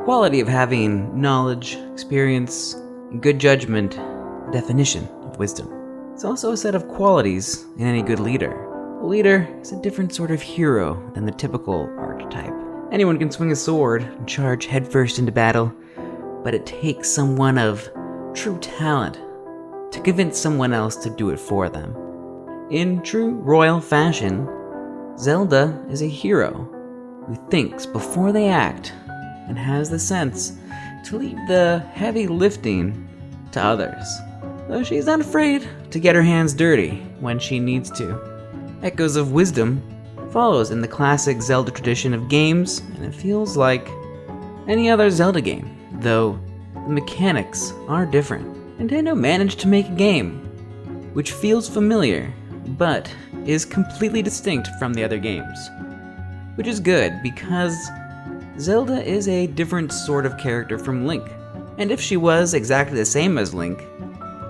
quality of having knowledge, experience, and good judgment, the definition of wisdom. It's also a set of qualities in any good leader. A leader is a different sort of hero than the typical archetype. Anyone can swing a sword and charge headfirst into battle, but it takes someone of true talent to convince someone else to do it for them. In true royal fashion, Zelda is a hero who thinks before they act and has the sense to leave the heavy lifting to others, though she's not afraid to get her hands dirty when she needs to. Echoes of Wisdom follows in the classic Zelda tradition of games, and it feels like any other Zelda game, though the mechanics are different. Nintendo managed to make a game which feels familiar, but is completely distinct from the other games, which is good because Zelda is a different sort of character from Link, and if she was exactly the same as Link,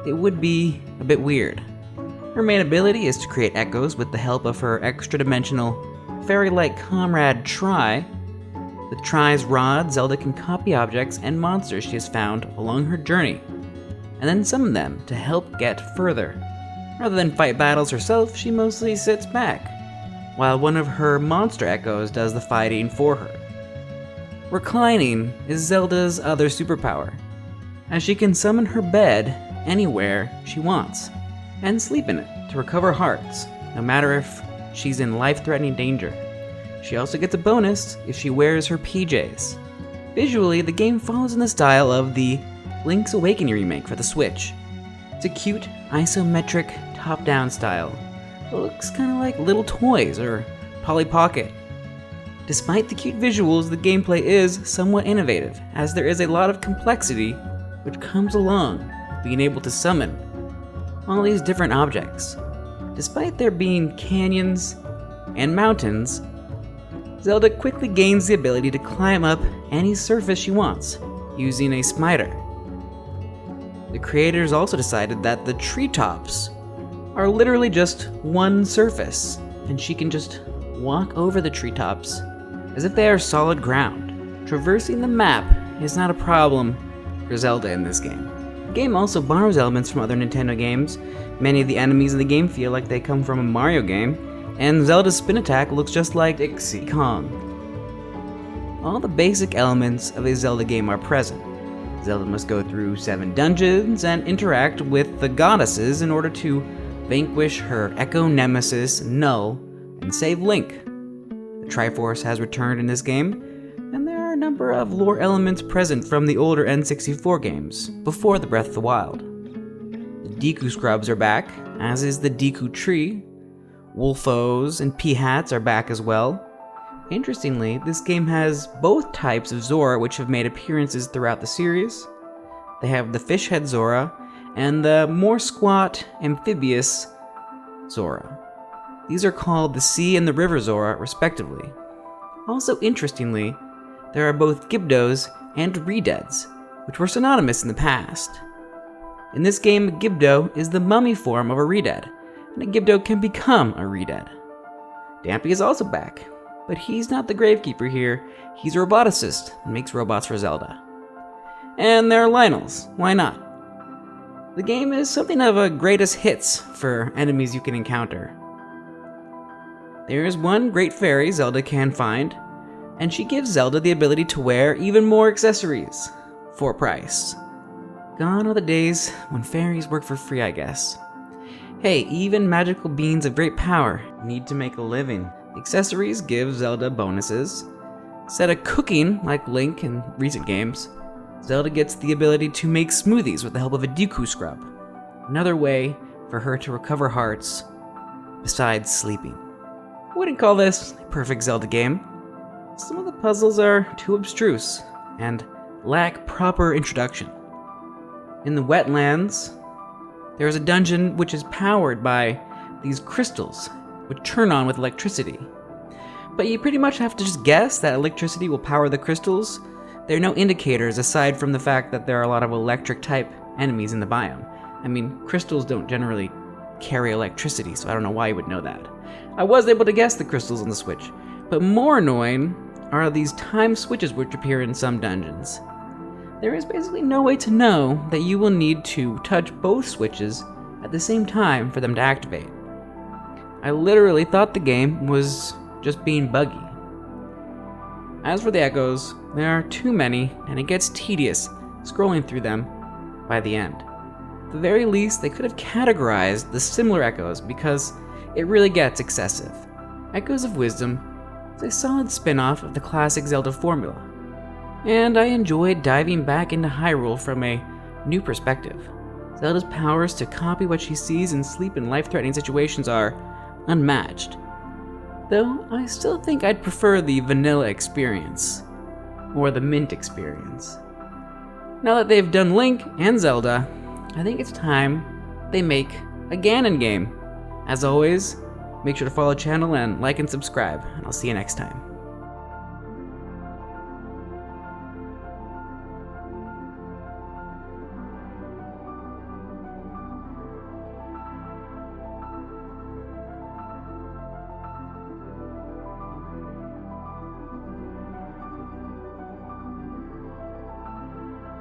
it would be a bit weird. Her main ability is to create echoes with the help of her extra-dimensional, fairy-like comrade Tri. With Tri's rod, Zelda can copy objects and monsters she has found along her journey, and then summon them to help get further. Rather than fight battles herself, she mostly sits back, while one of her monster echoes does the fighting for her. Reclining is Zelda's other superpower, as she can summon her bed anywhere she wants, and sleep in it to recover hearts, no matter if she's in life-threatening danger. She also gets a bonus if she wears her PJs. Visually, the game follows in the style of the Link's Awakening remake for the Switch. It's a cute, isometric, top-down style. It looks kind of like Little Toys or Polly Pocket. Despite the cute visuals, the gameplay is somewhat innovative, as there is a lot of complexity which comes along with being able to summon all these different objects. Despite there being canyons and mountains, Zelda quickly gains the ability to climb up any surface she wants, using a smiter. The creators also decided that the treetops are literally just one surface, and she can just walk over the treetops as if they are solid ground. Traversing the map is not a problem for Zelda in this game. The game also borrows elements from other Nintendo games. Many of the enemies in the game feel like they come from a Mario game, and Zelda's spin attack looks just like Dixie Kong. All the basic elements of a Zelda game are present. Zelda must go through 7 dungeons and interact with the goddesses in order to vanquish her Echo Nemesis, Null, and save Link. The Triforce has returned in this game, and there are a number of lore elements present from the older N64 games, before the Breath of the Wild. The Deku Scrubs are back, as is the Deku Tree. Wolfos and Peahats are back as well. Interestingly, this game has both types of Zora which have made appearances throughout the series. They have the Fishhead Zora and the more squat, amphibious Zora. These are called the Sea and the River Zora, respectively. Also interestingly, there are both Gibdos and redeads, which were synonymous in the past. In this game, a Gibdo is the mummy form of a redead, and a Gibdo can become a redead. Dampy is also back, but he's not the gravekeeper here. He's a roboticist and makes robots for Zelda. And there are Lionels, why not? The game is something of a greatest hits for enemies you can encounter. There is one great fairy Zelda can find, and she gives Zelda the ability to wear even more accessories for a price. Gone are the days when fairies work for free, I guess. Hey, even magical beings of great power need to make a living. Accessories give Zelda bonuses. Instead of cooking like Link in recent games, Zelda gets the ability to make smoothies with the help of a Deku Scrub. Another way for her to recover hearts besides sleeping. I wouldn't call this a perfect Zelda game. Some of the puzzles are too abstruse and lack proper introduction. In the wetlands, there is a dungeon which is powered by these crystals, which turn on with electricity. But you pretty much have to just guess that electricity will power the crystals. There are no indicators aside from the fact that there are a lot of electric-type enemies in the biome. I mean, crystals don't generally carry electricity, so I don't know why you would know that. I was able to guess the crystals on the Switch, but more annoying are these time switches which appear in some dungeons. There is basically no way to know that you will need to touch both switches at the same time for them to activate. I literally thought the game was just being buggy. As for the echoes, there are too many and it gets tedious scrolling through them by the end. At the very least, they could have categorized the similar echoes because it really gets excessive. Echoes of Wisdom is a solid spin-off of the classic Zelda formula, and I enjoyed diving back into Hyrule from a new perspective. Zelda's powers to copy what she sees and sleep in life-threatening situations are unmatched, though I still think I'd prefer the vanilla experience, or the mint experience. Now that they've done Link and Zelda, I think it's time they make a Ganon game. As always, make sure to follow the channel and like and subscribe, and I'll see you next time.